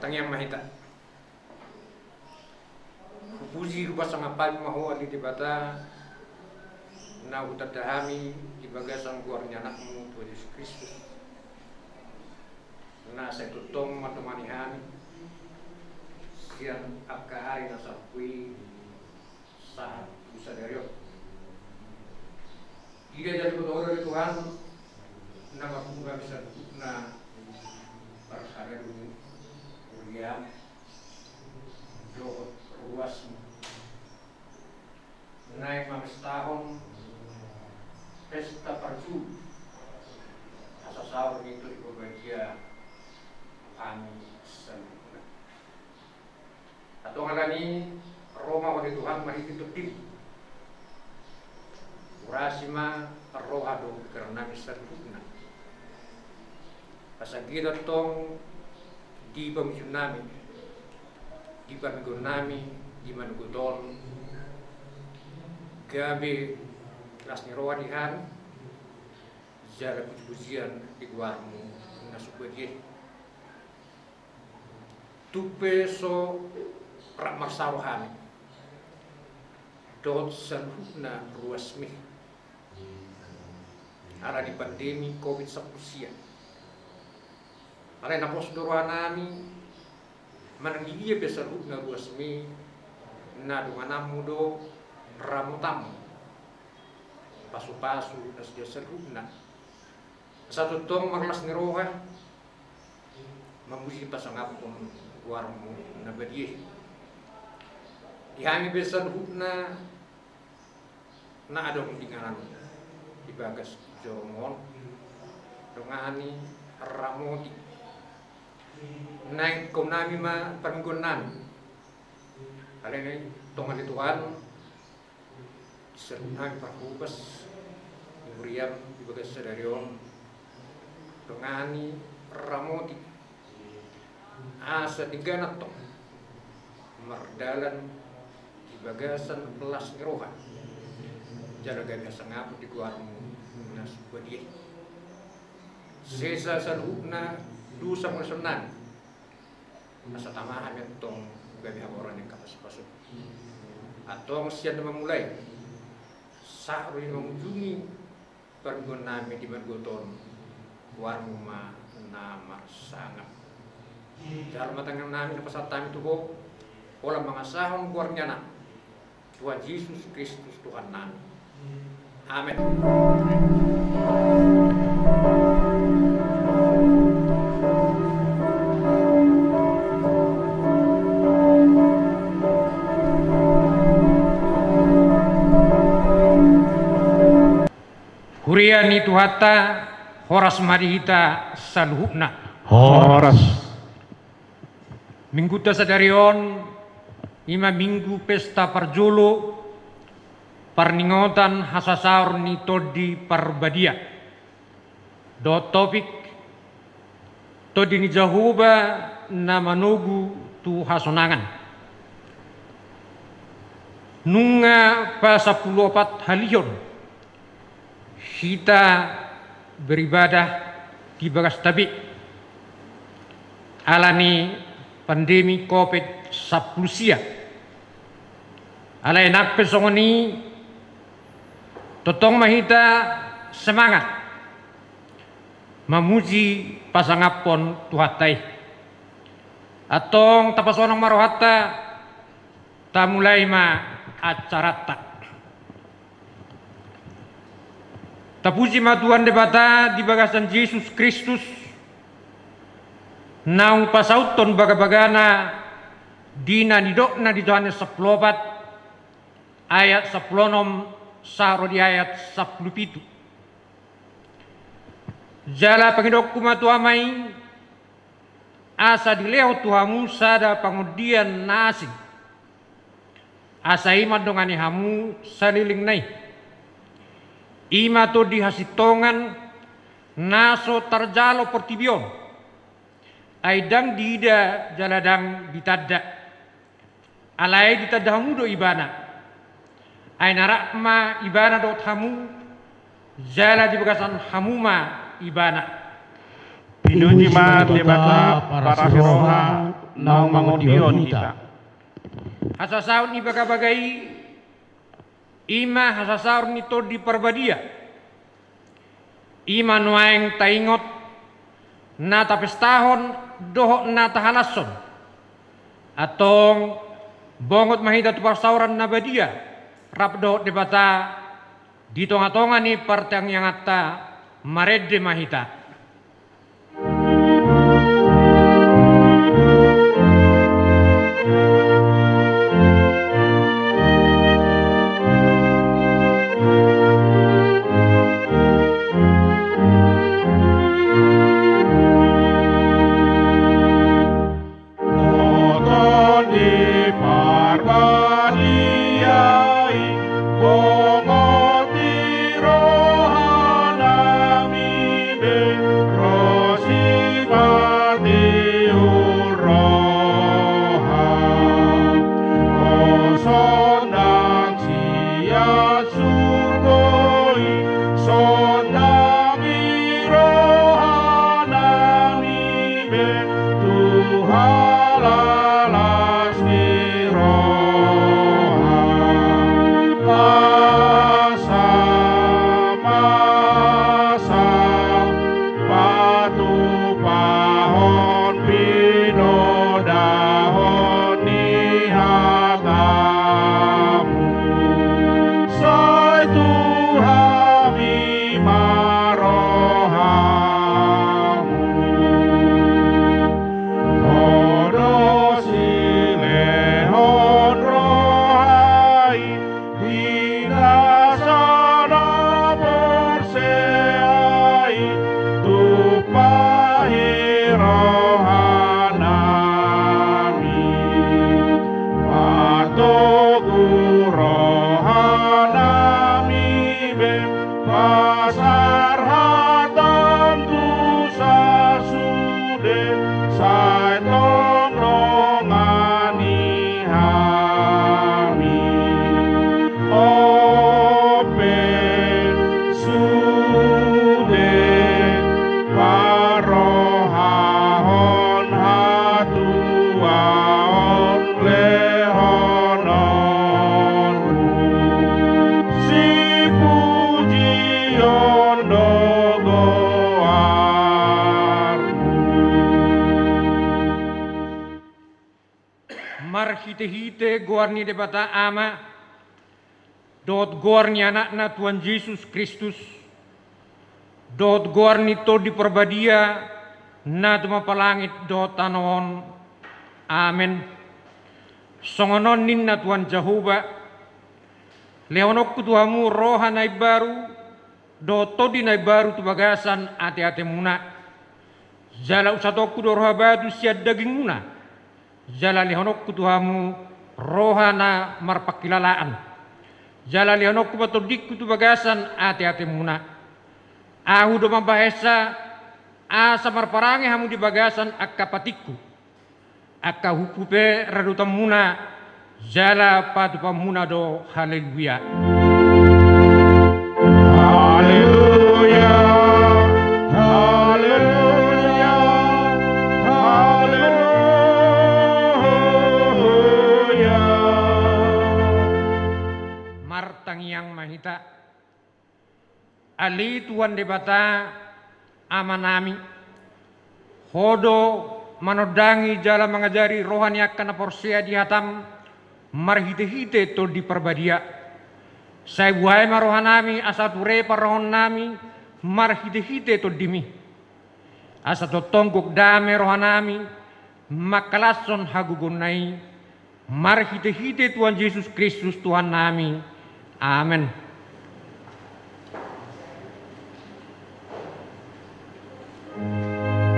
Tangyang mahita. Puji kubasa ngapal mahu ali di bata na utadahami di bagasang guarnya anakmu Tuhan Yesus Kristus. Na saya tutong matumanihan siang akahay na sapui sa bisa dario. Jika jadi betul dari Tuhan, nama bunga bisa na berharga dulu, kuliah, doa ruas, naik 15 tahun, pesta parju, asa sahur itu di bagian kami sempurna. Atau ngalani Roma wali Tuhan mahiti tutim. Urasima rohado karena bisa sempurna. Pasagida tong di pamisun namin, di pamigun namin, di manugudon, gabi kelas nirowanihan, jala pujian di guarmu nasubagin. Tupe so rakmarsarohani, dot sanhuna ruasmi. Ara di pandemi COVID-19. Alay na posdorohan namin, manangigiya besa na ruasmi na dunganam do ramutam. Pasu-pasu nas dia seruna. Sa tutong maglas ni roha, mamusi pasangapon guarmu na badiye. Ihami besa na adong dinganan ibagas jomon dongani ramodi naik konami ma panggonan alay na tongan ituan serunang pakubas muriam ibagas sadarion dongani ramodi asa diganat to mardalan ibagasan belas ngerohan jaraga biasa ngapu di guarmu nas badiye sesa salhuna dusa masanan asa tamahan tong gabi haboran yang kapas pasuk atau sian memulai sahru yang mengunjungi pergun nami di bergoton guarmu ma nama sangat dalam matangan nami na pasatami tuho olah mangasahon guarnya na Tuhan Yesus Kristus Tuhan nami. Amin. Huriani tuhata horas marihita saluhna. Horas. Minggu tasadarion ima minggu pesta parjolo parningotan hasasaur ni todi parbadia. Do topik todi ni jahuba na manugu tu hasonangan. Nunga pa 14 halion kita beribadah di bagas tabi alani pandemi COVID-19. Alay nak pesongoni totong mahita semangat memuji pasangapon tuhatai atong tapasonang marohata tamulai ma acarata tapuji ma Tuhan debata di bagasan Yesus Kristus naung pasauton baga-bagana dina didokna di Yohanes 10 ayat 10 saro di ayat 17. Jala pangidok kumatu amai asa dileo tuhamu sada pangudian nasi asa ima dongani hamu saliling nai ima to dihasitongan naso tarjalo portibion aidang dida jaladang ditadda alai ditadda hamudo ibana aina rakma ibana dot hamu jala di bagasan hamuma ibana Pinuji ma debata para siroha nang mangudion hita. Hasasaun ni bagabagai ima hasasaun ni to di perbadia. Ima nuaeng taingot na tapestahon doho na tahalason. Atong bongot mahita tu parsauran na badia. Rap doho debata di tonga-tonga ni partang yang atta marede mahita. Hite-hite guarni debata ama dot guarni anakna Tuhan Yesus Kristus dot guarni to di perbadia na tumapalangit dot tanon amen songonon ninna Tuhan Jehovah leonok kutuhamu roha nai baru dot to di nai baru tu bagasan ate-ate muna jala usatokku do roha badu siad daging muna jala lihonok kutuhamu rohana marpakilalaan jala lihonok kubatodikku tu bagasan ate-ate muna ahu do mabahesa asa marparange hamu di bagasan akka patikku akka hukupe radutam muna jala patu pamuna do haleluya haleluya haleluya haleluya martang yang mahita ali tuan debata amanami hodo manodangi jala mengajari rohani akan porsia di hatam marhite-hite to di perbadia saya buai marohanami asature parohon nami marhite-hite to dimi asato tonggok dame rohanami makalason hagugunai marhite-hite Tuhan Yesus Kristus Tuhan nami amen. Haleluya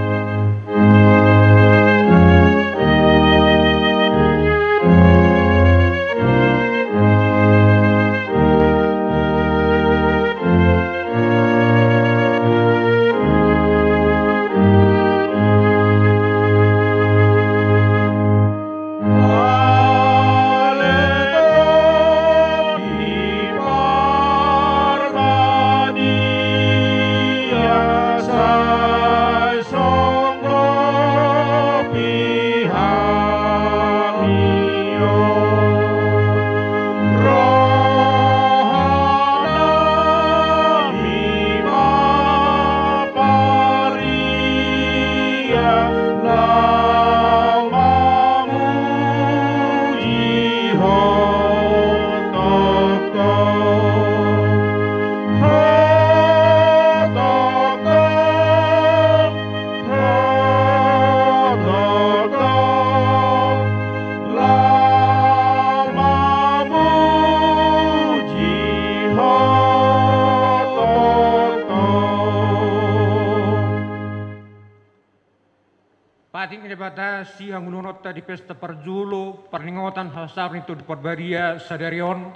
Pating debata si hangununota di pesta perjulu perningotan hasar itu di perbaria sadarion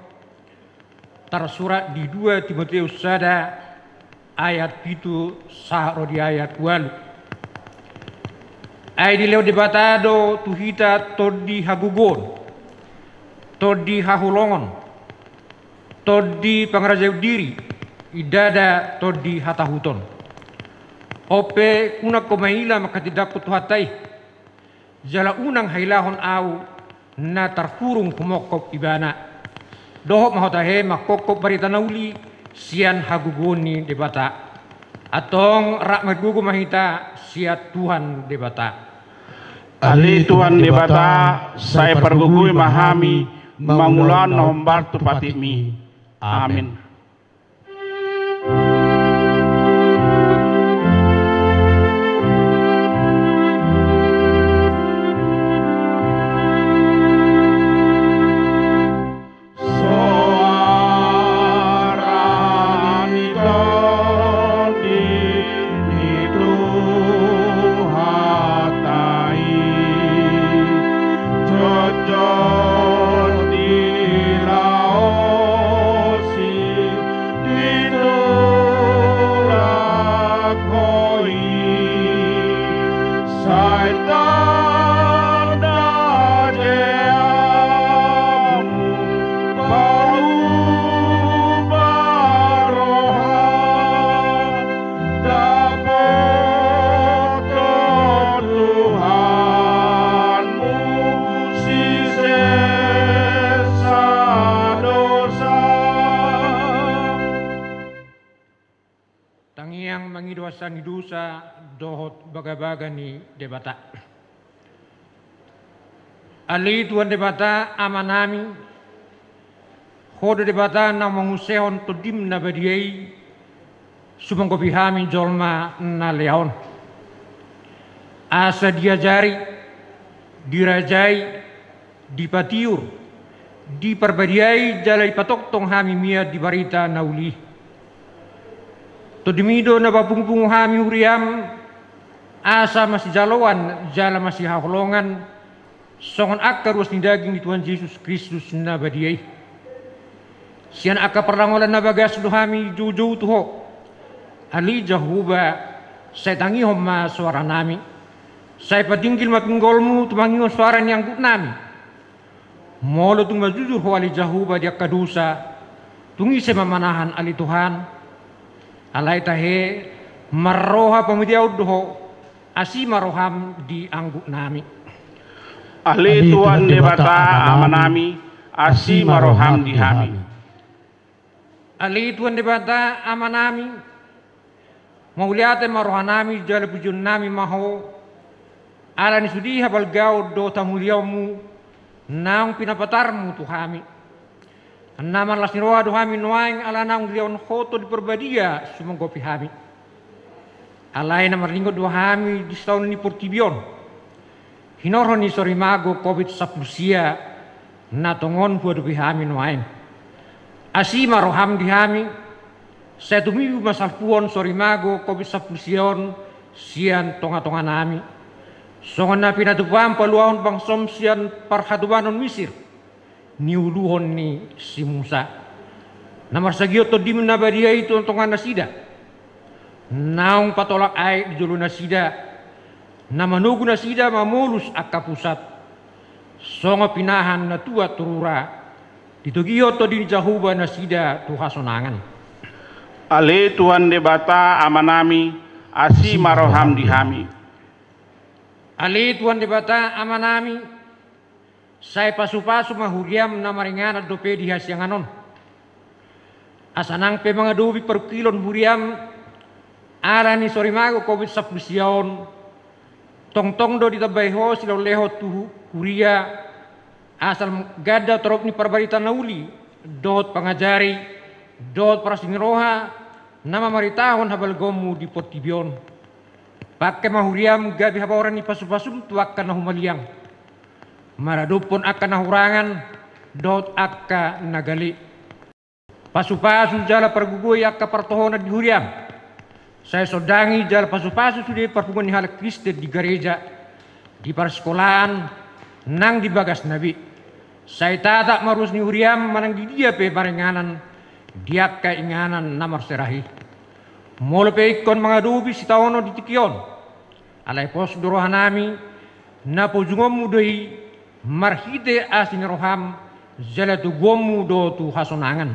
tersurat di 2 Timotius sada ayat itu sahro di ayat 8. Ai di leo debatado tuhita todi hagugon todi hahulongon todi pangrajau diri idada todi hatahuton. Ope una komaila maka tidak kutuhatai jala unang hailahon au na tarkurung kumokop ibana dohop mahotahe makokop barita nauli sian haguguni debata atong rak magugu mahita siat Tuhan debata Ahli Tuhan debata saya pergugui mahami mangulan nombar tupatimi. Amin. Sangidusa dohot baga-baga ni debata. Ali tuan debata amanami hodo debata na mangusehon todim na badiai subang kopihami jolma na leon. Asa diajari, dirajai, dipatiur, diperbadiai jalai patok tong hami mia di barita na uli. Todimido na bapungpung hami huriam asa masih jalawan jala masih haholongan songon akka ruas ni daging di Tuhan Yesus Kristus na badiai sian akka perlangolan na bagas do hami juju tuho ali jahuba saya tangi homma suara nami saya patinggil mapinggolmu tumangingon suara yang gut nami molo tung majujur ho ali jahuba di akka dosa tungi saya memanahan ali Tuhan alai tahe maroha pamidiaud doho asi maroham di anggut nami. Ahli Tuhan debata amanami asi maroham di hami. Ahli Tuhan debata amanami mauliate marohanami jala pujun nami maho ala ni sudi habal gaud do tamuliamu naung pinapatarmu tuhami. Naman las niroa dohami noaing ala naung lion hoto di perbadia sumanggo pihami. Alai na marlingo dohami di setahun ni portibion. Hinorho ni sorimago COVID sapusia na tongon buat pihami noaing. Asima roham dihami saya tumiu masalpuon sorimago COVID sapusion sian tonga-tonga nami. Songon na pinatupam paluahon bangsom sian parhatubanon Misir. Niuluhon ni si Musa. Namar sagio to dim na badia itu tongan nasida. Naung patolak ai di julu nasida. Namanugu nasida mamulus akka pusat. Songo pinahan na tua turura. Ditugio to di jahuba nasida tuha sonangan. Ale Tuhan debata amanami asi maroham dihami. Ale Tuhan debata amanami saya pasu-pasu mahuriam na maringan dope di hasyanganon. Asanang pe mga dubi per kilon huriam ara ni sorimago COVID sapusion tong-tong do ditabayho silaw leho tu huria asal gada torop ni parbarita nauli dot pangajari dot prasingroha nama maritahon habal gomu di portibion pakai mahuriam gabi habawaran ni pasu-pasum tuakkan na humaliang maradupon akan nahurangan dot akka nagali pasu-pasu jala pergugoy akka partohona di huriam saya sodangi jala pasu-pasu sudah perpungan ni halak Kristen di gereja di persekolahan nang di bagas nabi. Saya tak marus ni uriam manang di dia pe paringanan dia keinganan namar serahi. Molo pe ikon mangadubi si taono di tikion. Alai pos dorohanami na pojungom mudoi marhide asin roham jalatu gomu do tu hasonangan.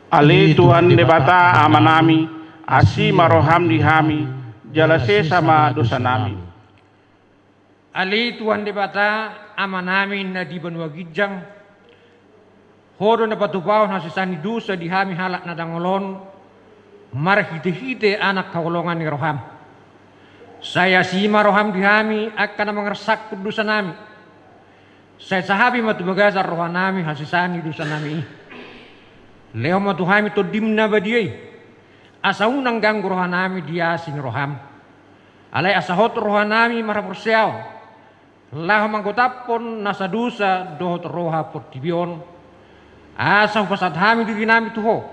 Ale Tuhan debata amanami asi maroham dihami jalase sama dosa nami. Ali Tuhan debata amanami na di banua gijang hodo na patupaw na sisani dosa dihami halak na dangolon marhide-hide anak kaulongan ni roham. Saya si maroham dihami akan mengersak dosa nami. Saya sahabi matubagazar rohanami hasisani dosa nami. Leo matuhami to dimna badiyay. Asa unang ganggu rohanami dia sin roham. Alay asahot rohanami marapursiaw. Laho manggotapon nasa dosa dohot roha portibion. Asa pasadhami diginami tuho.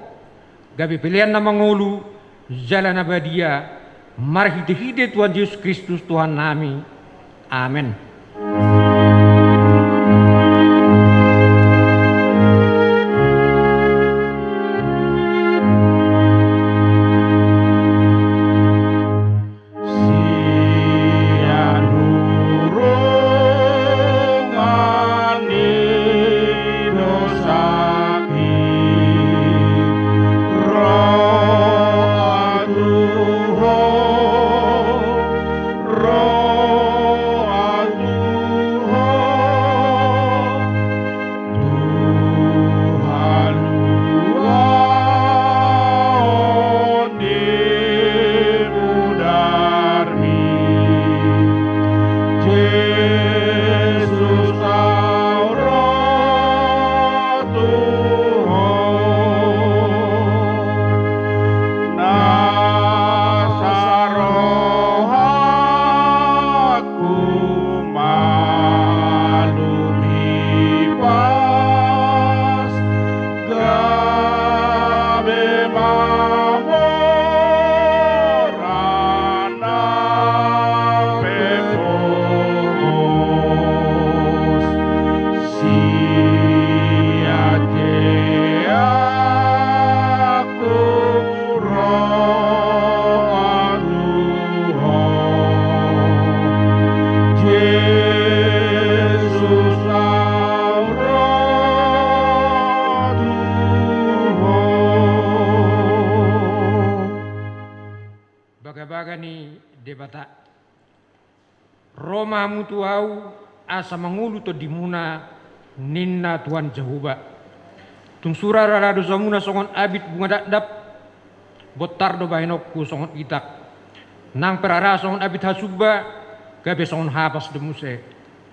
Gabi pilihan na mangulu jalan abadia. Marhide-hide Tuhan Yesus Kristus Tuhan nami. Amin. Debata Roma mutuau asa mangulu to dimuna ninna Tuhan Jehovah. Tung surah rarado samuna songon abit bunga dakdap botardo bahinokku songon itak. Nang perara songon abit hasubba gabe songon hapas demuse.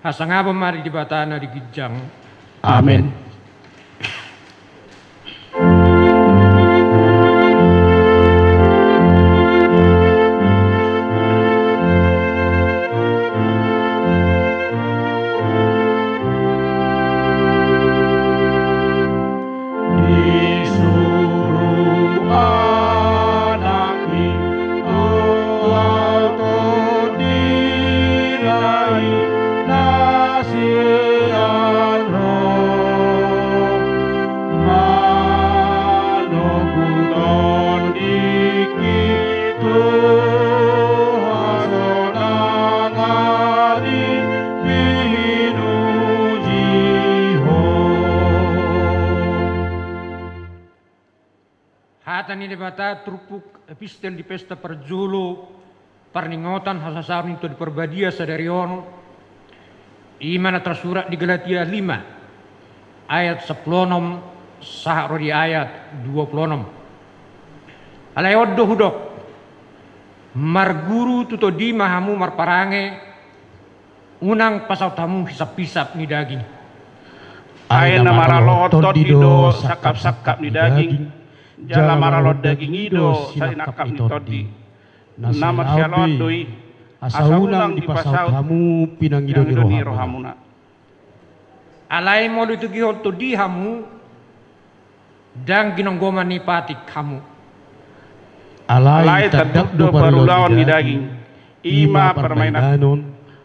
Hasangaba mari debatana di gijang. Amin. Hatani debata trupuk epistel di pesta perjulu perningotan hasasarni itu di perbadia sadarion imana tersurat di Galatia 5 ayat 10 sahro di ayat 26 alayoddo hudok marguru tuto di mahamu marparange unang pasau tamu hisap-hisap ni daging ayana maralotot dido sakap-sakap ni daging jala maralot daging ido salinakap ni todi nama sialot doi asaunang di pasau hamu pinangido ni rohamuna alai molu itu gihol to di hamu dan ginonggoman ni patik kamu alai tadap do parulawan ni daging ima permainan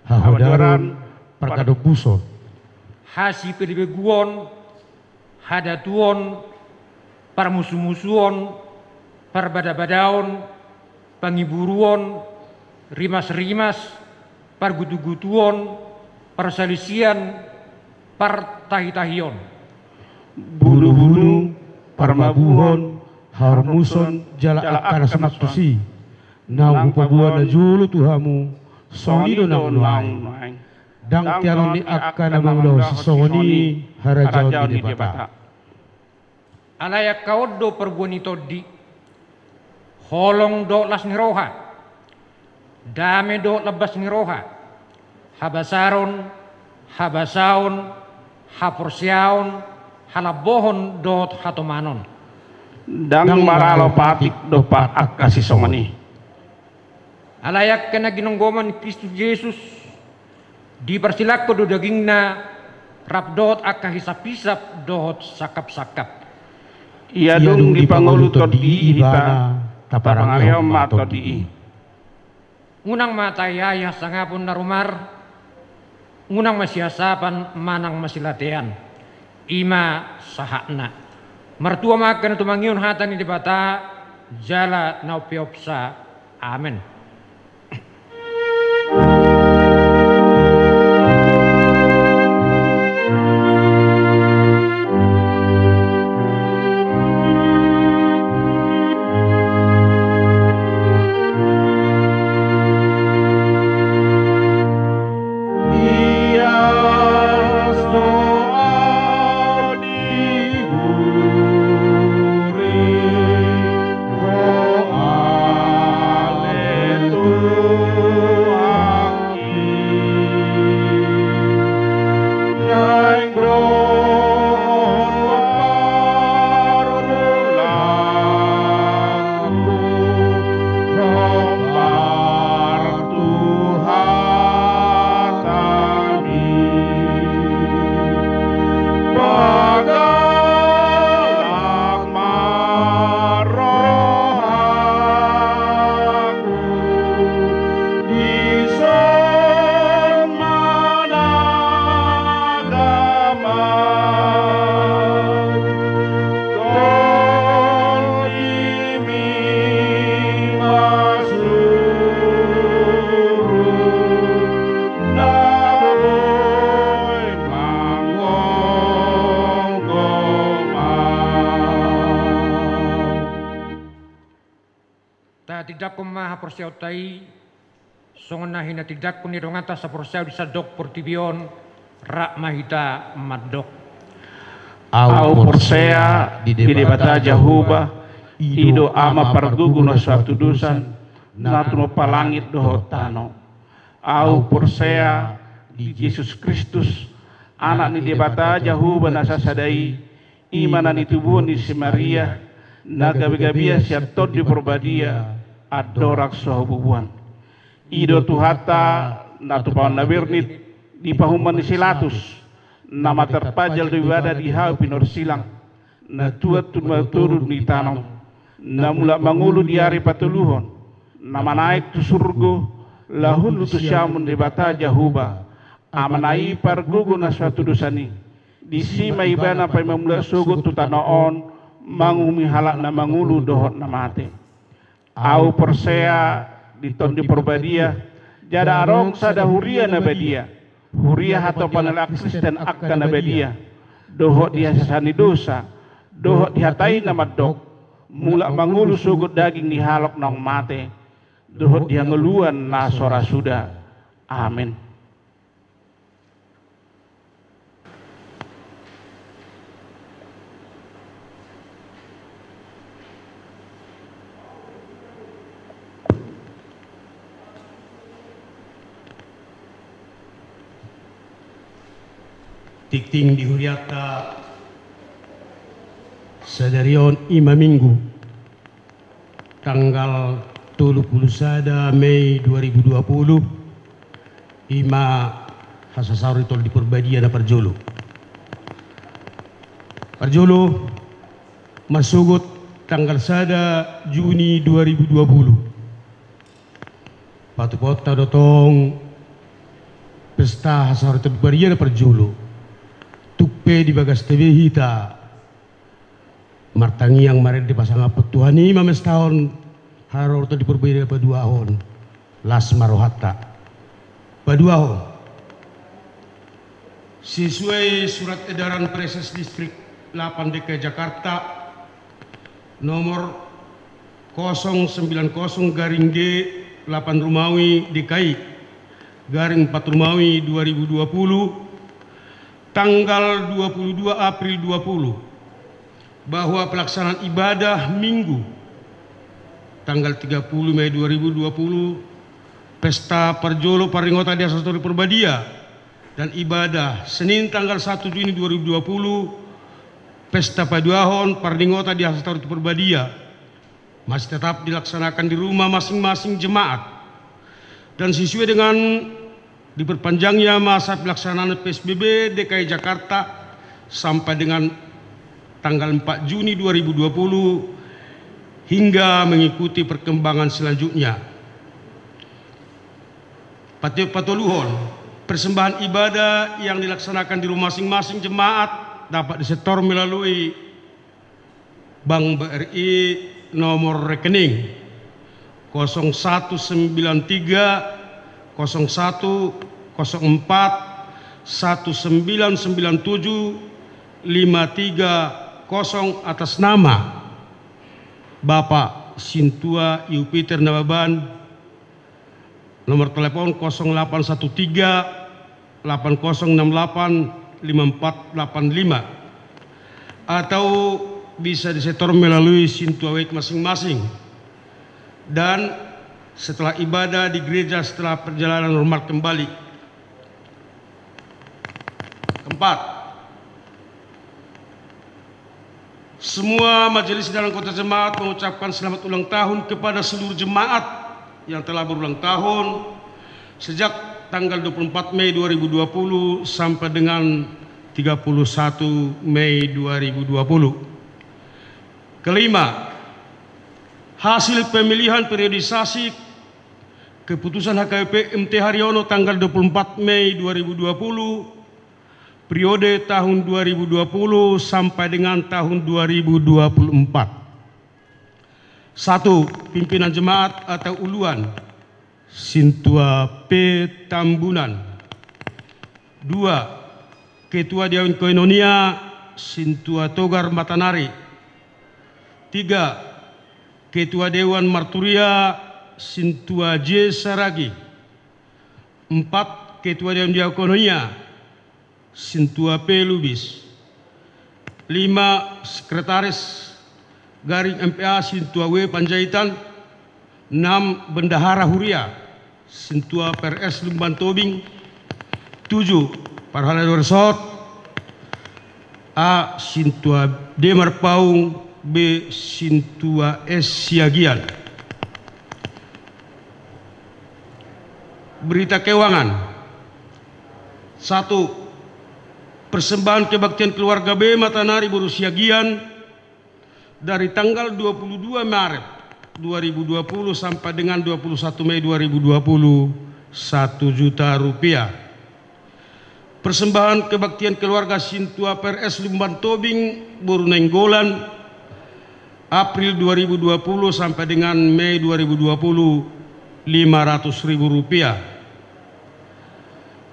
hahodaron perkado buso hasi pedibeguon hadatuon parmusuh-musuhon parbada-badaon pangiburuon rimas-rimas pargutu-gutuon perselisian partahi-tahion bulu-bulu parmabuhon harmuson jala akana samaktusi nau pabuana julu tuhamu sonido na unuang dang tianon ni akana mamlaw sisoni harajaw di bata alaya kaoddo perbuani toddi holong do las niroha dame do lebas niroha habasaron habasaon haporsiaon halabohon dot hatomanon dang maralo patik do pa akasi somani alayak kena ginonggoman Kristus Yesus dipersilakko do dagingna rapdot akahisap-hisap dot sakap-sakap ia dung di pangulu todi hita taparangariam matodi ngunang matayaya sangapun narumar ngunang masiasapan manang masilatean ima sahakna mertua makan tumangiun hatan di bata jala naupiopsa amen. Tidak kumaha porsiau tai songon nahina tidak kun nirongata sa porsiau disadok portibion rak mahita madok au porsea di debata jahuba ido ama pargugu no suatu dusan natuno palangit doho tano au porsea di Yesus Kristus anak ni debata jahuba nasa sadai imanan itu buon di si Maria nagabi-gabia siat tod di porbadia adorak sohubuan ido tuhata natupawan nabirnit di pahuman silatus nama terpajal di ibadah di hau pinor silang na tuat turun di tanam na mula mangulu di hari patuluhon nama naik tu surgo lahun lutu syamun di bata jahuba amanai pargugu na suatu dosani di sima ibana pai mamula sugut tu tanoon mangumi halak na mangulu dohot na mate au persea di ton di perbadia jada arong sada huria na badia huria atau panelak Kristen akan na badia dohot dia sesani dosa dohot dihatai na madok mula mangulu sugut daging di halok nong mate dohot dia ngeluan na sora suda amin. Tikting dihuriata sadarion ima minggu tanggal 31 Mei 2020 ima hasasari tol di Purbadia na Parjolo masugot tanggal 1 Juni 2020 patupot na dotong pesta Hasarito Baria na perjolo tupe di bagas tebe hita martangi yang maret di pasang apa Tuhani mames tahun harorto di Purbadia paduahon las marohata paduahon sesuai surat edaran Preses Distrik 8 DKI Jakarta nomor 090 garing G 8 Rumawi DKI garing 4 Rumawi 2020 tanggal 22 April 20 bahwa pelaksanaan ibadah Minggu tanggal 30 Mei 2020 pesta Parjolo Paringota di Hasastori Purbadia dan ibadah Senin tanggal 1 Juni 2020 pesta Paduahon Paringota di Hasastori Purbadia masih tetap dilaksanakan di rumah masing-masing jemaat dan sesuai dengan diperpanjangnya masa pelaksanaan PSBB DKI Jakarta sampai dengan tanggal 4 Juni 2020 hingga mengikuti perkembangan selanjutnya. Patoluhon, persembahan ibadah yang dilaksanakan di rumah masing-masing jemaat dapat disetor melalui Bank BRI nomor rekening 0193 01 04 1997 530 atas nama Bapak Sintua Yupiter Nababan, nomor telepon 0813 8068 5485 atau bisa disetor melalui Sintua Wake masing-masing. Dan setelah ibadah di gereja setelah perjalanan normal kembali. Keempat, semua majelis dalam kota jemaat mengucapkan selamat ulang tahun kepada seluruh jemaat yang telah berulang tahun sejak tanggal 24 Mei 2020 sampai dengan 31 Mei 2020. Kelima, hasil pemilihan periodisasi keputusan HKBP MT Haryono tanggal 24 Mei 2020 periode tahun 2020 sampai dengan tahun 2024. 1. Pimpinan jemaat atau uluan Sintua P. Tambunan. 2. Ketua Dewan Koinonia Sintua Togar Matanari. 3. Ketua Dewan Marturia Sintua J. Saragi. 4. Ketua Dewan Diakonia Sintua P. Lubis. 5. Sekretaris Garing MPA Sintua W. Panjaitan. 6. Bendahara Huria Sintua PRS Lumban Tobing. 7. Parhala Dorsot. A. Sintua D. Marpaung. B. Sintua S. Siagian. Berita keuangan. 1. Persembahan kebaktian keluarga B. Matanari Boru Siagian dari tanggal 22 Maret 2020 sampai dengan 21 Mei 2020 1 juta rupiah. Persembahan kebaktian keluarga Sintua PRS Lumban Tobing Boru Nenggolan April 2020 sampai dengan Mei 2020 500.000 rupiah.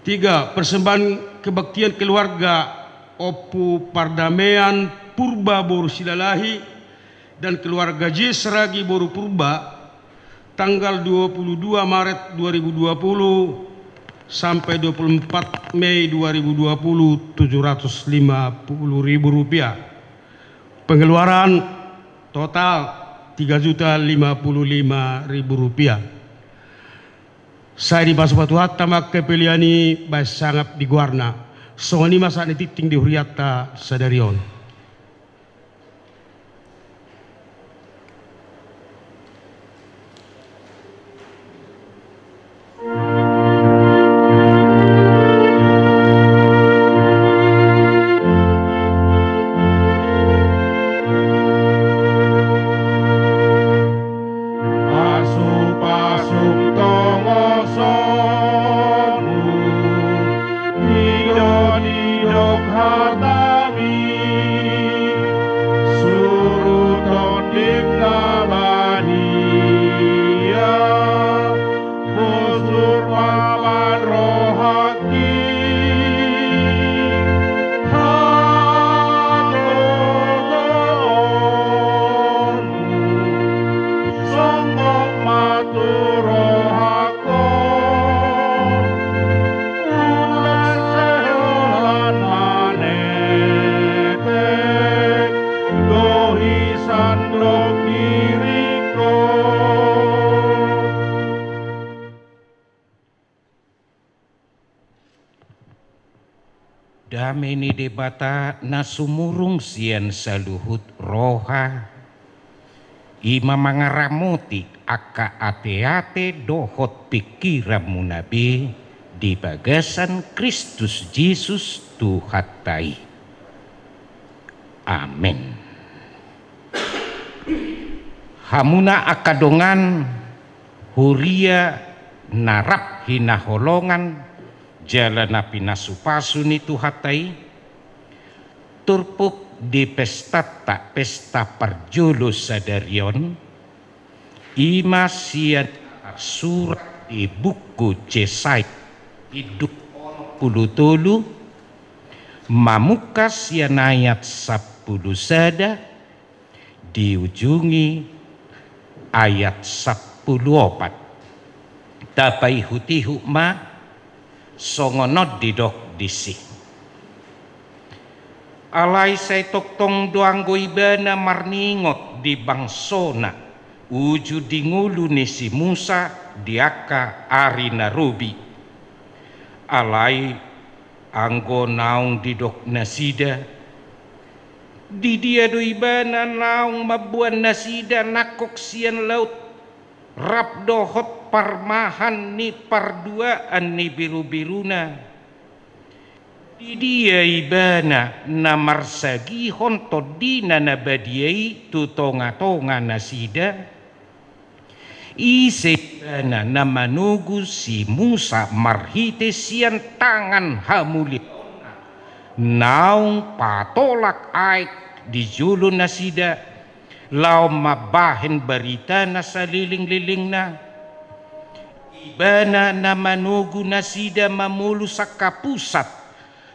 3. Persembahan kebaktian keluarga Opu Pardamean Purba Boru Silalahi dan keluarga J. Seragi Boru Purba tanggal 22 Maret 2020 sampai 24 Mei 2020 750.000 rupiah. Pengeluaran total 3.055.000 rupiah. Saya di Pasupatu Hatta mak kepiliani basangap di Guarna. Songani masa ni titing di Huriata Sadarion. Pasuk tongo sonu maturo ulan seolan manete dohisan blok diriko. Dameni debata nasumurung sian saluhut roha ima mangaramuti aka ate-ate dohot pikiran munabi di bagasan Kristus Yesus Tuhatai. Amin. Hamuna akadongan huria narap hinaholongan jalan api nasupasuni Tuhatai turpuk di pesta perjulu sadarion ima sian surat di buku Yesaya hidup puluh tolu mamuka sian ayat 10 sada diujungi ayat 14 tapai hutihu ma songonot didok disi alai say toktong doanggo ibana marningot di bangsona uju dingulu ni si Musa diaka ari narubi alai anggo naung didok nasida di dia do ibana naung mabuan nasida nakok sian laut rap dohot parmahan ni parduaan ni biru-biruna di dia ibana namarsagi hontodina nabadiai tutonga-tonga nasida isebana namanugu si Musa marhite sian tangan hamuli naung patolak aik di julu nasida lau mabahen berita nasaliling-liling na ibana namanugu nasida mamulu sakapusat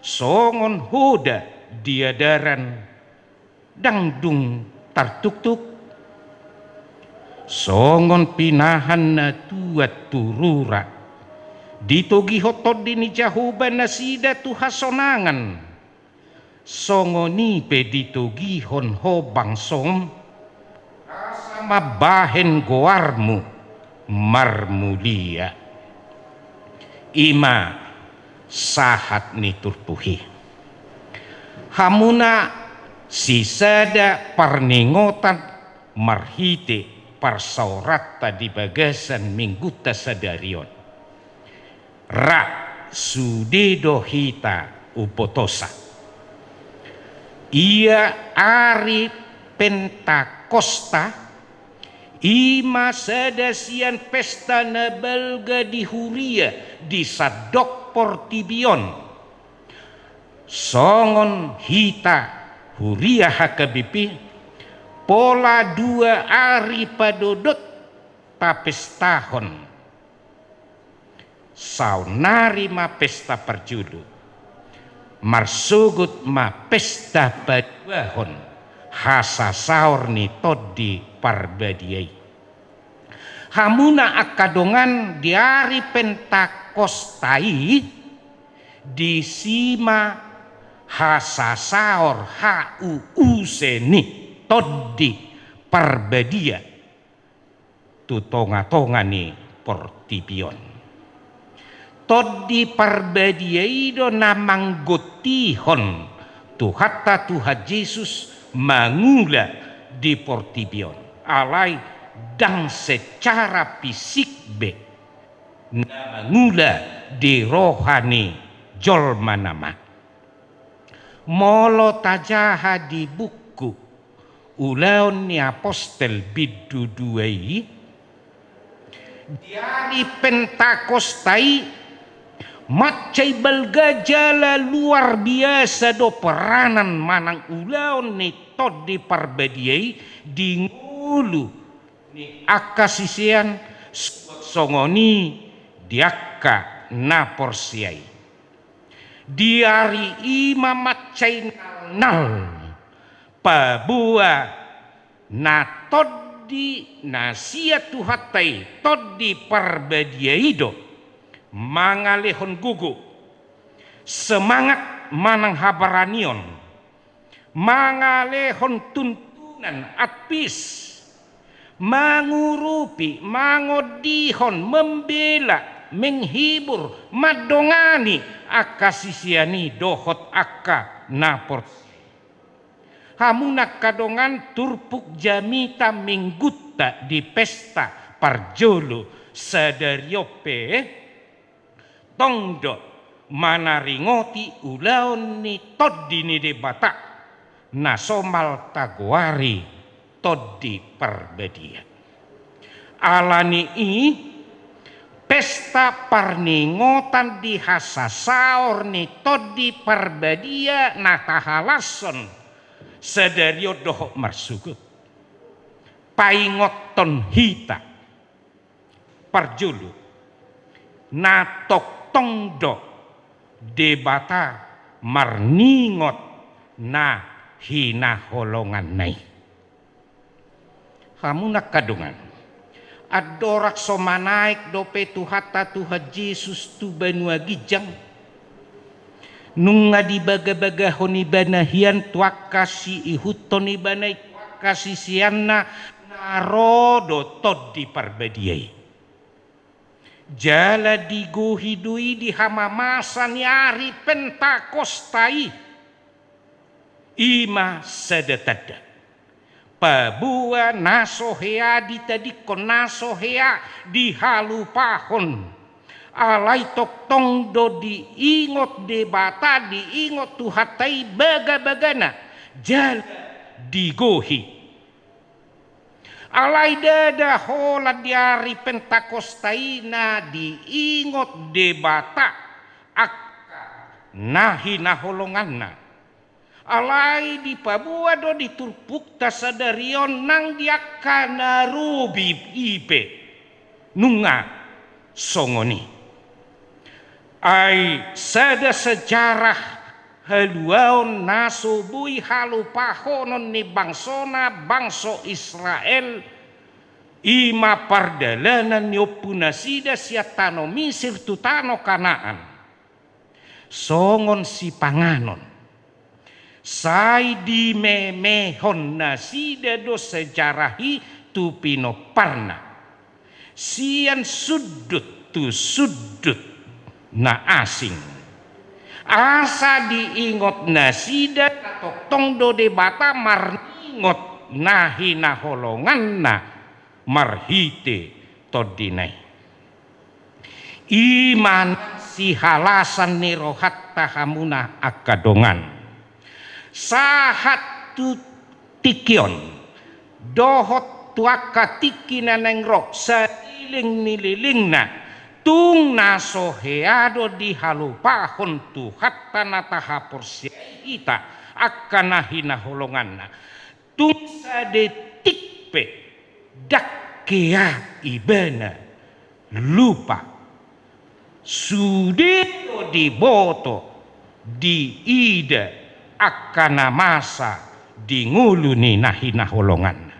songon hoda diadaran dangdung tartuk-tuk songon pinahan na tuat turura ditogi hotod dini jahuban nasida tuhasonangan songoni pe ditogi hon ho bangsom mabahen goarmu marmulia ima sahat ni turpuhi hamuna sisada parningotan marhite parsaurata di bagasan mingguta sadarion ra sudedo hita upotosa ia ari Pentakosta ima sadasian pesta nabalga di huria di sadok portibion songon hita huria hakabipi pola 2 ari padodot tapestahon saunari ma pesta perjulu marsugut ma pesta paduahon hasa saur ni todi parbadiai hamuna akadongan diari Pentakostai di sima hasa saur useni todi parbadia tutonga-tonga ni portibion todi parbadiai do namang gotihon tuhata Tuhan Yesus mangula di portibion alai dan secara fisik be mangula di rohani jolma nama molo tajaha di buku ulaun ni apostel biduduai diari Pentakostai macai balgajala luar biasa do peranan manang ulaun ni tod di parbadiai di ngulu ni akasisian songoni diaka naporsiai diari ima macai nal pabua na tod toddi nasia tuhatai toddi parbadiaido mangalehon gugu semangat manang habaranion mangalehon tuntunan atpis mangurupi mangodihon membela menghibur madongani akasisiani dohot akka napor hamuna kadongan turpuk jamita minggutta di pesta parjolo sadariope tongdo manaringoti ulaon ni toddi ni debata nasomal taguari toddi parbedia alani i pesta parningotan di hasasaor ni toddi parbedia natahalason sadario dohok marsuku paingoton hita parjulu natok tongdo debata marningot na hina holongan nai hamuna kadungan adorak somanaik dope tuhata Tuhan Yesus tu banua gijang nunga di baga-baga honi banahian tuakasi ihutoni banai tuakasi sianna narodo toddi parbadiai jala digohidui di hamamasan yari pentakostai ima sadatada pabua nasohea ditadikon nasohea dihalupahon alai tok tongdo diingot debata diingot tuhatai baga-bagana jala digohi alai dada hola diari pentakostaina diingot debata akka nahi naholonganna alai di pabua do diturpuk tasadarion nang diakana rubi ipe nunga songoni ai sada sejarah haluaon nasubui halupahonon ni bangsona bangso Israel ima pardalanan nyopunasida siatano Misir tutano Kanaan songon si panganon sai di memehon nasida do sejarahi tu pinoparna sian sudut tu sudut na asing asa diingot nasida tok tongdo debata marningot nahi naholongan na marhite todinai iman si halasan ni rohat tahamuna akadongan sahat tu tikion dohot tuaka tikina neng rok sailing nililingna tung nasoheado di halupahon tu hatta nataha porsiita akana hina holonganna tung sadetikpe dakkea ibana lupa sudeto di boto di ida akana masa di nguluni nahina holonganna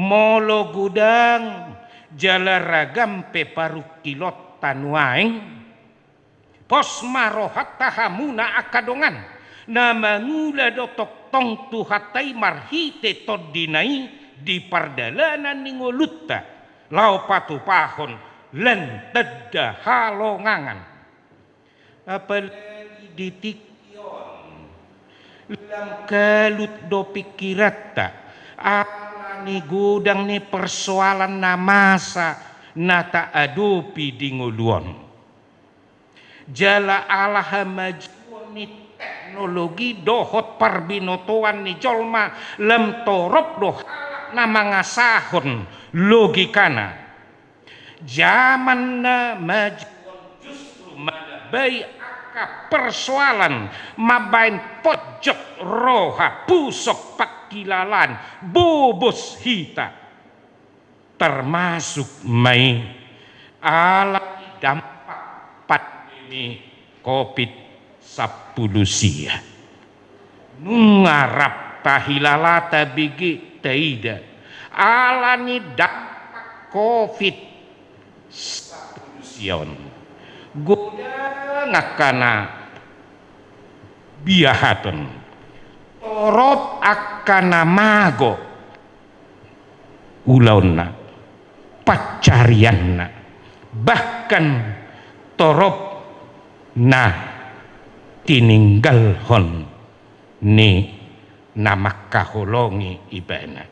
molo gudang jala ragam pe paru kilot tanuaing pos marohat tahamuna akadongan nama ngula dotok tong tuhatai marhite todinai di pardalanan ningolutta lau patu pahon len tedda halongangan apalagi di tikion lam kalut do pikirata ni gudang ni persoalan namasa nata adopi di nguluan jala Allah majuan ni teknologi dohot parbinotoan ni jolma lem torop doh nama ngasahon logikana zaman na majuan justru madabai aka persoalan mabain pojok roha pusok pakilalan bobos hita termasuk mai alami dampak pandemi COVID-10 nungarap tahilalata bigi taida alani dampak COVID sion goda ngakana biahaton torop akana mago ulauna pacarianna bahkan torop na tininggal hon ni nama kaholongi ibana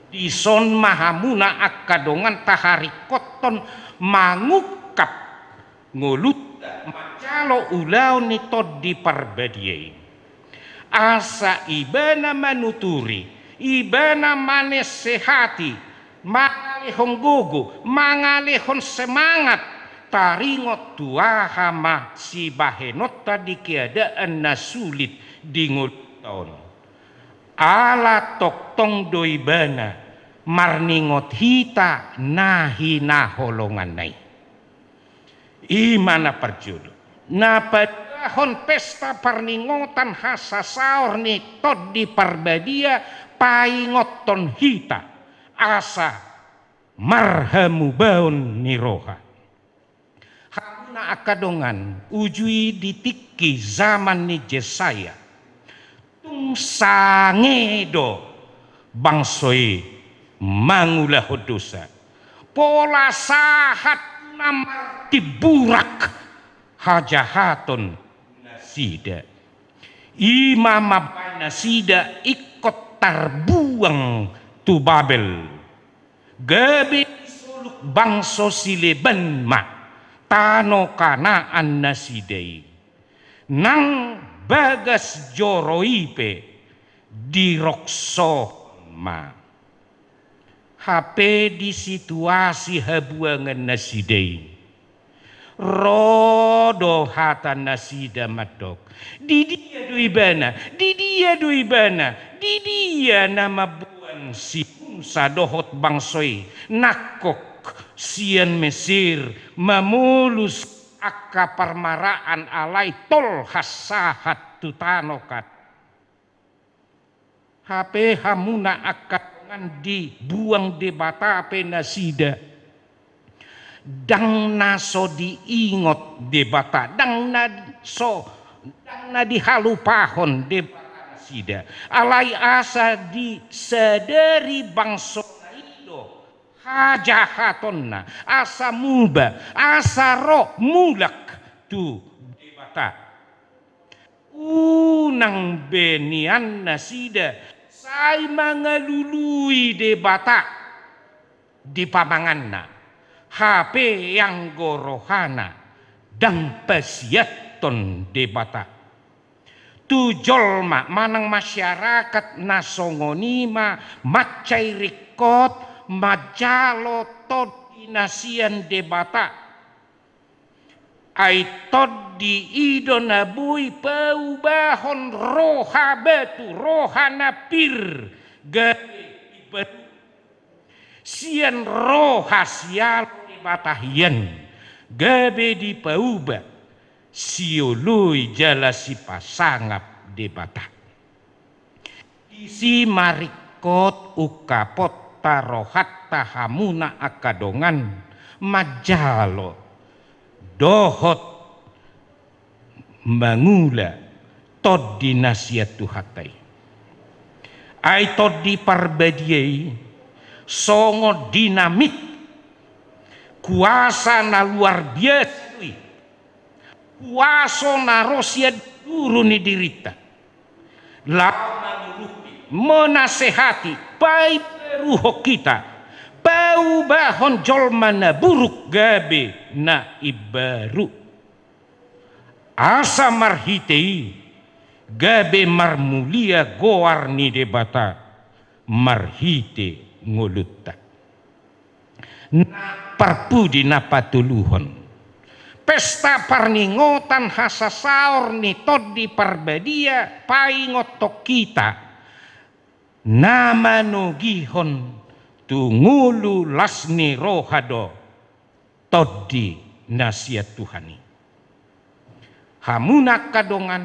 dison mahamuna akadongan tahari koton mangukap ngulut macalo ulau ni todi parbadiai asa ibana manuturi ibana manes sehati mangalihon gugu mangalihon semangat taringot tua hama si bahenot tadi keadaan nasulit di tahun ala toktong doibana marningot hita nahi naholongan nai imana perjudo na padahon pesta perningotan hasasaor ni tod di parbadia paingoton hita asa marhamu baun niroha hamuna akadongan ujui ditiki zaman ni Jesaya tung sangedo bangsoi mangulah dosa pola sahat namar tiburak hajahaton nasida imam nasida ikut terbuang tu Babel gabe suluk bangso sileban ma tano kanaan nasidai nang bagas joroipe dirokso ma HP di situasi habuangan nasidai rodo hata nasida madok di dia duibana di dia nama buan si sadohot bangsoi nakok sian Mesir mamulus akka parmaraan alai tol hasahat tutanokat HP hamuna akat dibuang debata ape nasida dang naso diingot debata dang na dihalupahon debata nasida alai asa disadari bangso ido hajahatonna asa muba asa roh mulak tu debata unang benian nasida sai mangalului debata di pamanganna HP yang gorohana dan pasiaton debata tujolma manang masyarakat nasongonima macai rikot majalo todinasian debata aitod di idona bui peubahon roha batu roha napir gabe ibadu sian roha sial batahian gabe di peubah siului jala si pasangap debata isi marikot ukapot tarohat tahamuna akadongan majalo dohot mangula tod di nasihat tuhatai ai tod di parbadiai songo dinamit kuasa na luar biasa kuasa na rosia turun ni dirita lama menasehati pai peruho kita paubahon jolmana buruk gabe na ibaru asa marhitei gabe marmulia goar ni debata marhite ngolutta na parpudi na patuluhon pesta parningotan hasasaor ni todi parbadia paingotok kita nama nogihon tungulu lasni rohado todi nasihat Tuhani hamuna kadongan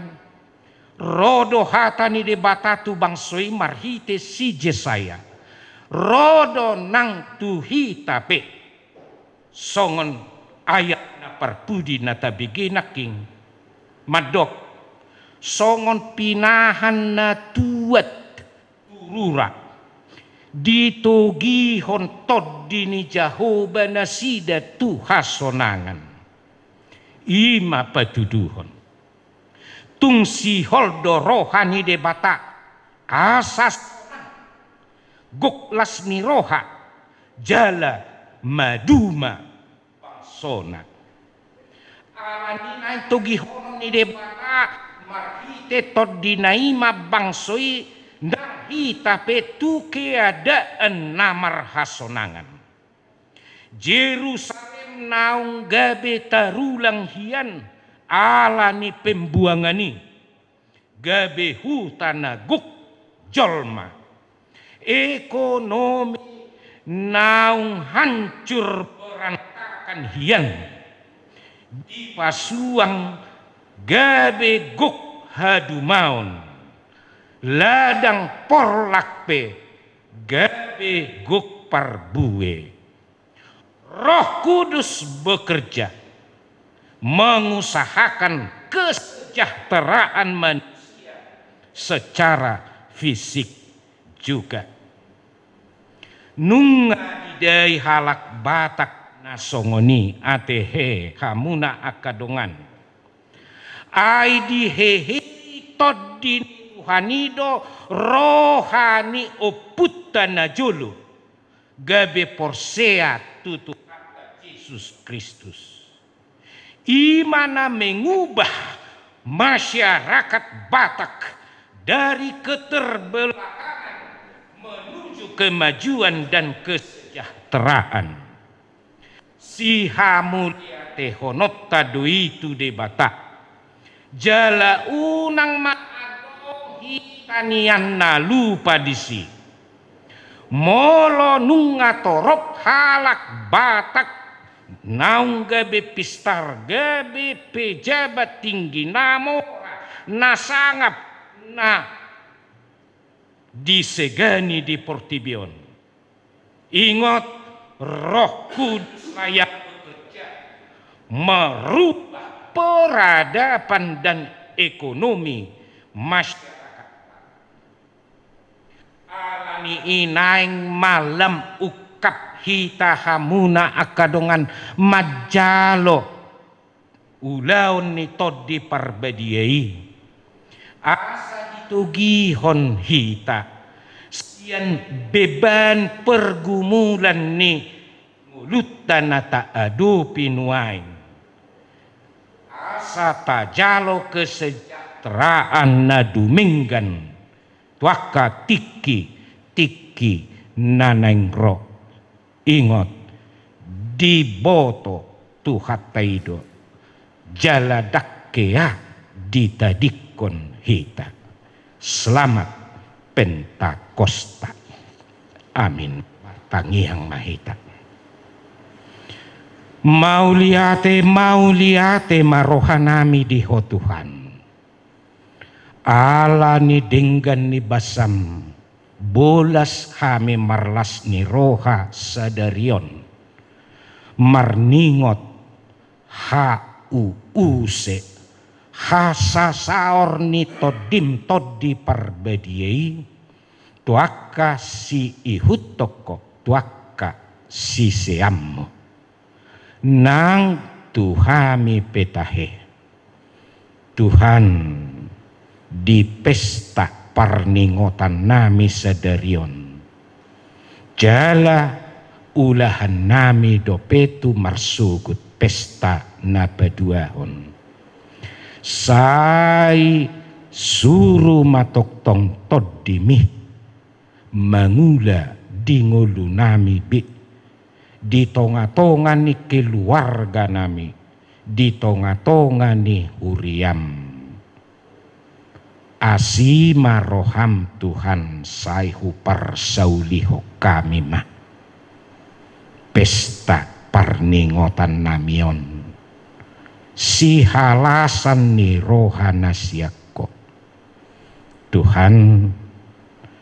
rodo hatani debatatu bangsoi marhite si Jesaya rodo nang tuhi tape songon ayat na parpudi na tabigi naking madok songon pinahan na tuat turura ditogihon toddi ni Jehovah na sida tuhasonangan ima patuduhon tungsi holdo rohani de bata asas guklas ni roha jala maduma pasona alani togihon ni de bata marhite toddi naima bangsoi nahi tapi tu keadaan namar hasonangan Jerusalem naung gabe tarulang hian alani pembuangani gabe hutana guk jolma ekonomi naung hancur berantakan hian di pasuang gabe guk hadumaun ladang porlakpe gabe guk parbue. Roh Kudus bekerja mengusahakan kesejahteraan manusia secara fisik juga. Nunga didai halak batak nasongoni atehe hamuna akadongan aidi hehe todin hanido rohani oputana julu gabe porsea tutu kata Yesus Kristus imana mengubah masyarakat Batak dari keterbelakangan menuju kemajuan dan kesejahteraan si hamulia tehonot tadu itu de Batak jala unang tanian na lupa disi molo nunga torop halak Batak naung gabe pistar gabe pejabat tinggi namo nasangap na disegani di Portibion. Ingat Roh Kudus layak bekerja merubah peradaban dan ekonomi masyarakat. Alani inaing malam ukap hita hamuna akadongan majalo ulaun ni todi parbadiai asa ditugihon hita sian beban pergumulan ni mulutan tak adu pinuain asa tajalo kesejahteraan na duminggan tuaka tiki nanengro ingot diboto tuhataido jaladakea ditadikon hita selamat Pentakosta amin tangiang mahita mauliate marohanami diho Tuhan ala ni denggan ni basam bolas kami marlas ni roha sadarion marningot uuse hasasaor ni todim todi parbadiai tuaka si ihutoko tuaka si seammo nang tuhami petahe Tuhan di pesta parningotan nami sadarion jala ulahan nami dopetu marsugut pesta nabaduahon sai suru matoktong todimi mangula dingulu nami bi di tonga-tonga ni keluarga nami di tonga-tonga ni huriam asima roham Tuhan saihu parsauliho kami mah pesta parningotan namion si halasan ni rohana siako Tuhan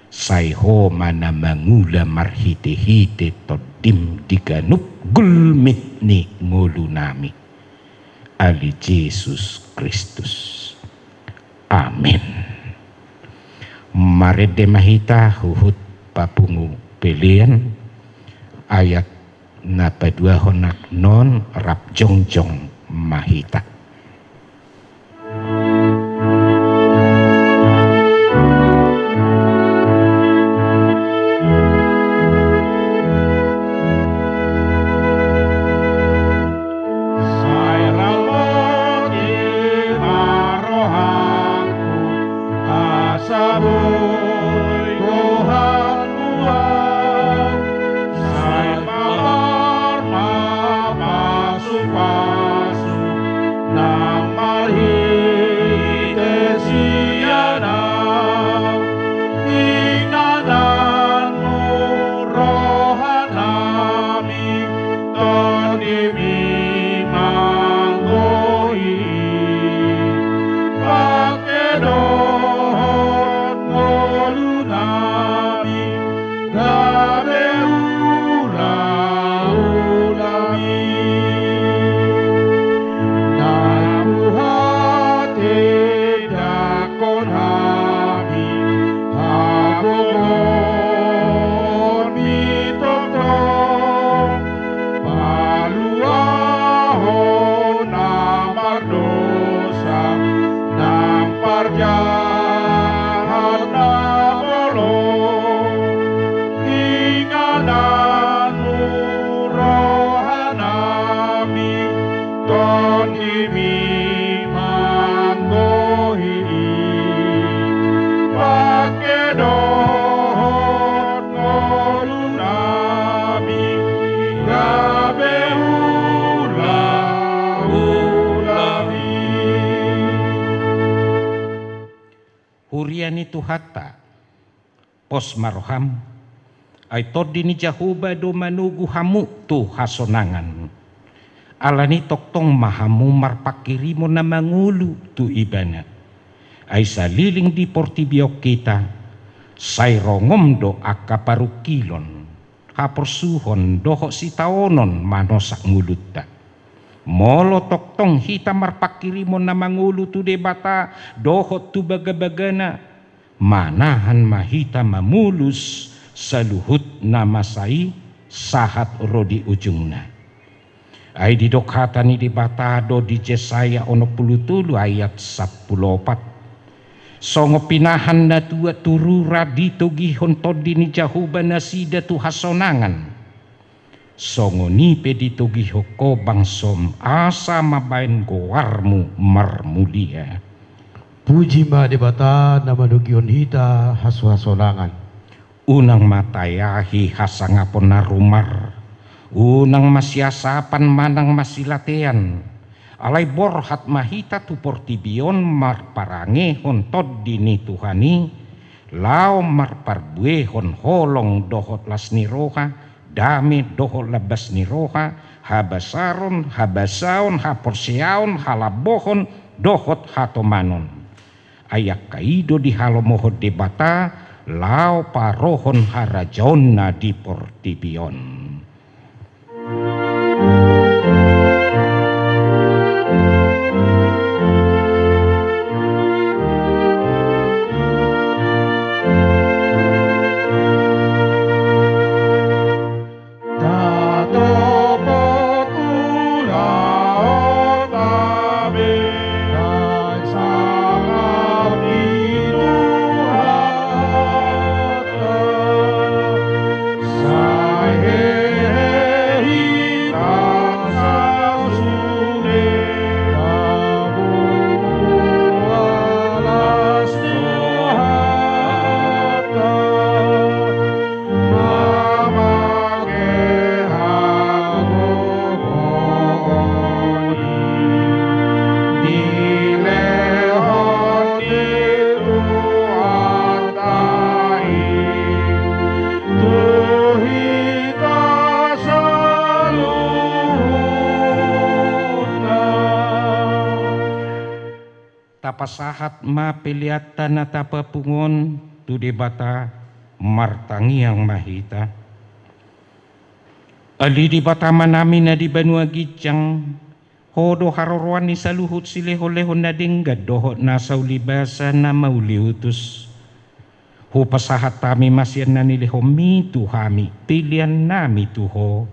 Saiho mana mangula marhite-hite todim diganup gulmit ni ngulunami ali Yesus Kristus. Amin. Marede mahita huhut papungu pelian ayat napa dua honak non rap jongjong mahita. Huriani tuhata pos maroham ay todini jahuba do manugu hamu tu hasonangan alani toktong mahamu marpakirimo na mangulu tu ibana ay saliling di portibiok kita say rongom do akaparukilon haporsuhon doho sitaonon manosak ngulutta molo toktong hita marpakirimo na mangulu tu debata dohot tu baga-bagana manahan mahita mamulus saluhut na masai sahat rodi ujungna ay didokhata ni debata do di Jesaya 60 ayat 14 songo pinahan na tua turu radito gihon todini jahuba nasida tu hasonangan songo ni peditogi hoko bangsom asa mabain goarmu marmulia. Puji ma debata nama dogion hita hasu-hasonangan. Unang matayahi hasangapon narumar. Unang masyasapan manang masilatean. Alay borhat mahita tu portibion marparange hontod dini tuhani. Lao marparbuehon holong dohot lasni roha. Dami doho labas ni roha habasaron habasaon haporseaon halabohon dohot hatomanon ayak kaido di halomohod debata lao parohon harajonna di portibion. Pasahat ma peliatan na tapapungon tu debata martangiang mahita. Ali di batama namin na di Banua Gijang, hodo haroroan ni saluhut sileho-leho na dinggad doho nasa ulibasa na mauliutus. Hupasahat tami masyan na nileho mitu hami, pilihan nami tuho.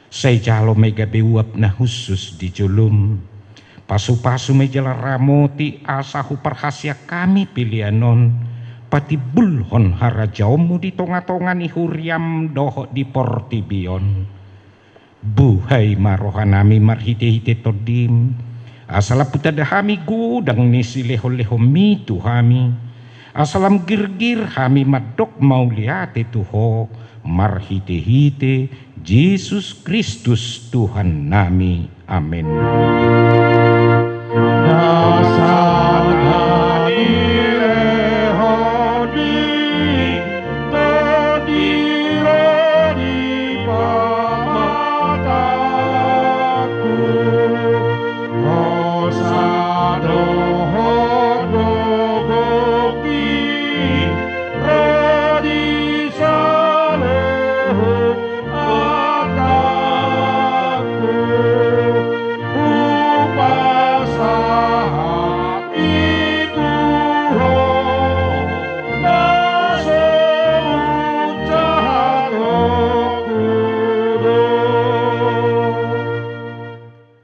Say jalo may gabiwap na husus di julum. Pasu-pasu may jala ramoti asa huparhasya kami pilihanon. Pati bulhon harajaw mo di tonga-tonga ni huriam doho di portibion. Buhay marohan nami marhite-hite todim. Asala putada hami gudang ni sileho-leho mitu hami. Asalam girgir hami madok mauliate tuho. Marhite-hite Yesus Kristus Tuhan nami. Amin.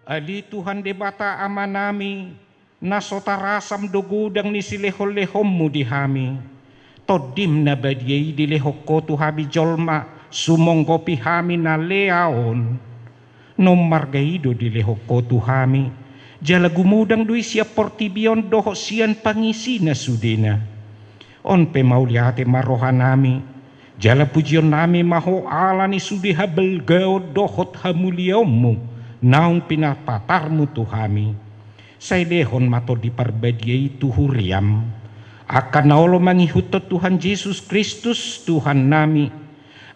Ali Tuhan debata ama nami, nasotarasam dugudang ni silehol-lehommu di hami. Todim na badiyay di lehoko tuhami jolma, sumonggopi hami na leaon. Nomargaido di lehoko tuhami, jala gumudang dui siya portibion doho siyan pangisi na sudina. On pemauliate marohan nami, jala pujion nami maho ala ni sudi habelgao dohot hamuliamu. Naung pinapatarmu tuhami, say lehon mato di parbadiay tuhuriam, akan naolo mangihutot Tuhan Yesus Kristus Tuhan nami,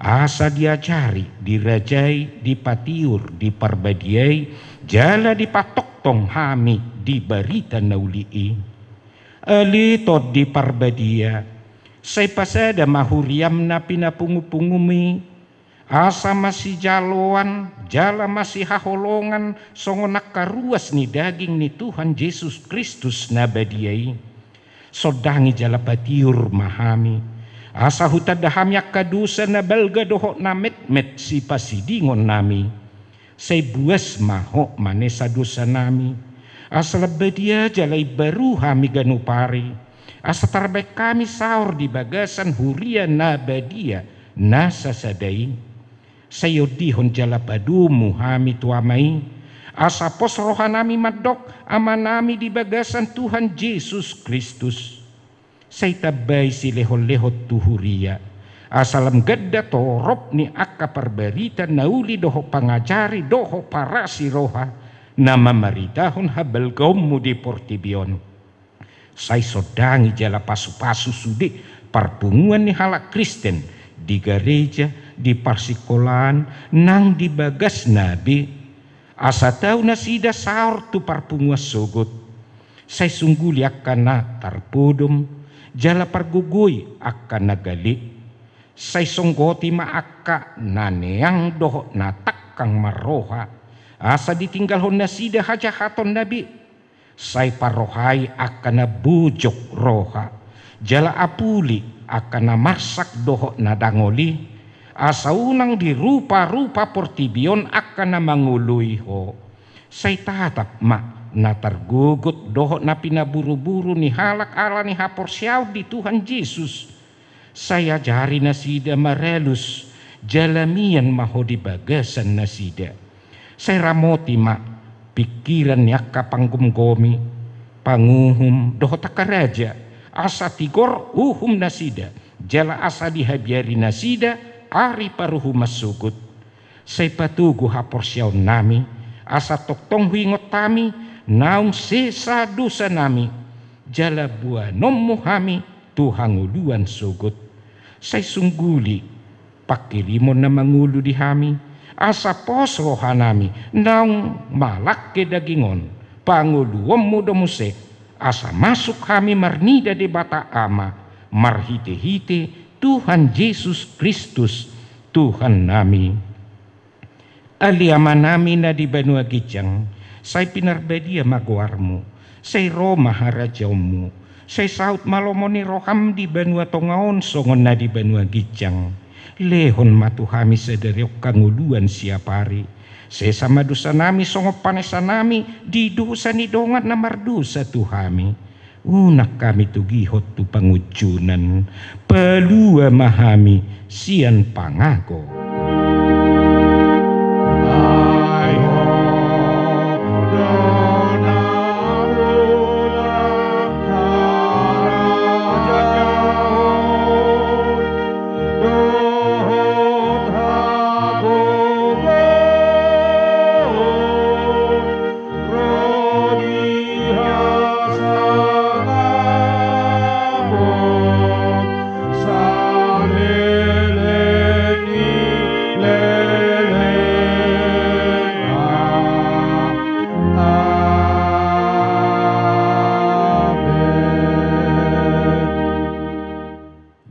asa diajari, dirajai, dipatiur, diparbadiay, jala dipatoktong hami, di barita naulii. Alitot di parbadia, say pasada mahuriam na pinapungupungumi, asa masih jaluan, jala masih haholongan, songonak karuas ni daging ni Tuhan Yesus Kristus nabadiai. Sodangi jala patiur mahami, asa hutadahami akadusa na balga doho na met-met si pasidingon nami. Say buas maho manesa dosa nami, asa labadia jalai baru hami ganupari, asa tarbay kami saur di bagasan huria nabadia nasa sadai. Sayo dihon jala padumu hami tuamai, asa pos rohanami madok ama nami di bagasan Tuhan Yesus Kristus. Say tabay si lehol-lehot tuhuria, asalam gadda torop ni akka parbarita nauli doho pangajari doho para si roha, na mamaritahon habal kaummu di portibion. Say sodangi jala pasu-pasu sudi parpunguan ni halak Kristen di gereja, di parsikolan, nang di bagas nabi, asa tau nasida saur tu parpunguas sugut. Say sungguli akan na tarpudum, jala pargugoy akan nagali. Say songgoti maaka naneang doho na takkang maroha, asa ditinggalhon nasida haja haton nabi. Say parohay akan na bujok roha, jala apuli akan na marsak doho na dangoli. Asa unang di rupa-rupa portibion akan na manguluy ho. Say tatap ma natargugot doho na pinaburu-buru ni halak ala ni haporsyaw di Tuhan Yesus. Saya jari nasida marelus jalamian maho di bagasan nasida. Say ramoti ma pikiran niya kapanggumgomi panguhum doho takaraja asa tigor uhum nasida jala asa dihabiari nasida ari paruhu masugut. Say patugu haporsyaw nami, asa toktong huingot tami, naung sesa dosa nami, jala buanom muhami tuhanguluan sugut. Say sungguli, pakirimon na mangulu di hami, asa posro hanami, naung malak ke dagingon, panguluam mo domuse, asa masuk hami marnida di bata ama, marhite-hite Tuhan Yesus Kristus Tuhan nami. Aliama nami na di Banua Gijang, say pinarbadia maguarmu, say Roma harajaumu, say saut malomoni roham di Banua Tongaon songon na di Banua Gijang, lehon matuhami sederiok kanguluan siapari, say sama dosa nami songo panesa nami di dosa ni dongat na mardosa tuhami. Unak kami tugihot tu pangujunan, pelua mahami sian pangago.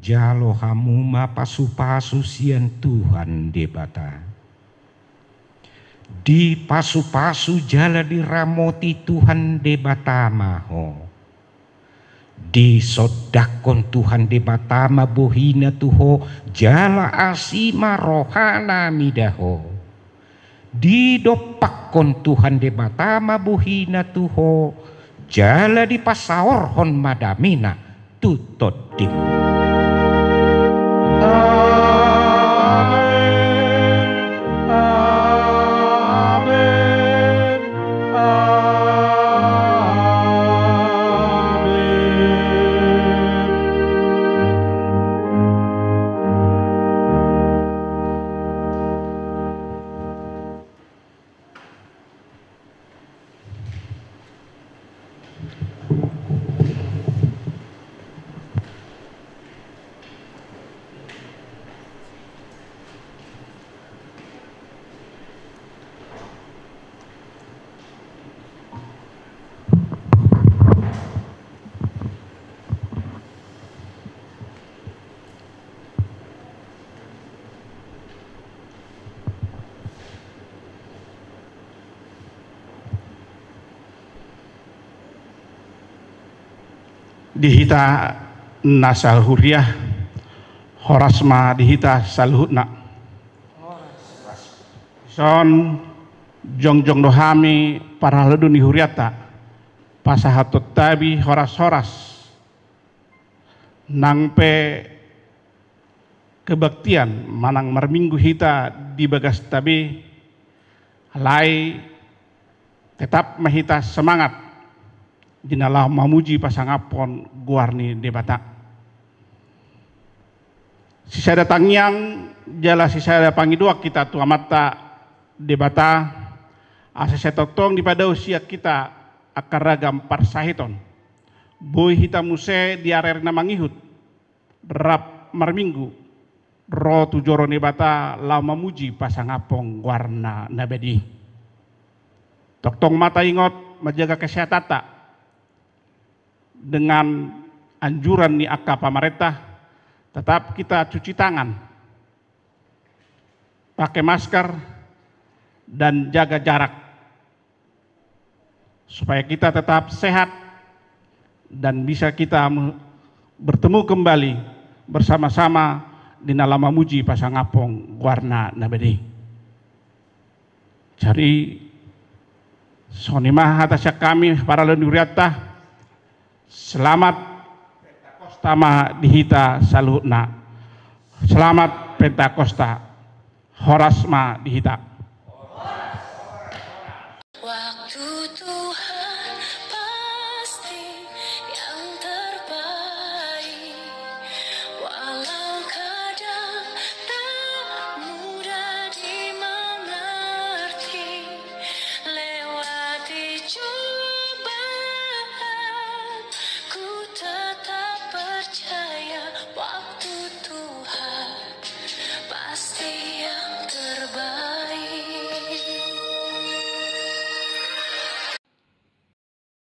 Jalo hamu mapasu-pasu sian Tuhan debata. Di pasu-pasu jala diramoti Tuhan debata maho. Di sodakon Tuhan debata mabohina tuho jala asima rohana midaho. Di dopakon Tuhan debata mabohina tuho jala di pasaorhon madamina tutodim. Dihita nasal huriah horasma dihita salhutna son jongjong dohami para leduni huriata pasahatot tabi horas-horas nangpe kebaktian manang marminggu hita di bagas tabi lai tetap mahita semangat dinalah mamuji pasangapon guarni debata. Sisa datang yang jala sisa pangi dua kita tua mata debata asa setotong di pada usia kita akar ragam parsahiton. Boy hita muse di arer namangihut rap marminggu ro tujoro debata lau mamuji pasangapong warna nabedi. Toktong mata ingot menjaga kesehatan tak dengan anjuran ni akka pamarentah tetap kita cuci tangan, pakai masker dan jaga jarak supaya kita tetap sehat dan bisa kita bertemu kembali bersama-sama di dalam memuji pasangapong warna nabedi. Jadi sonimah atas kami para lenuriata selamat Pentakosta ma dihita saluhna. Selamat Pentakosta horasma dihita. Waktu Tuhan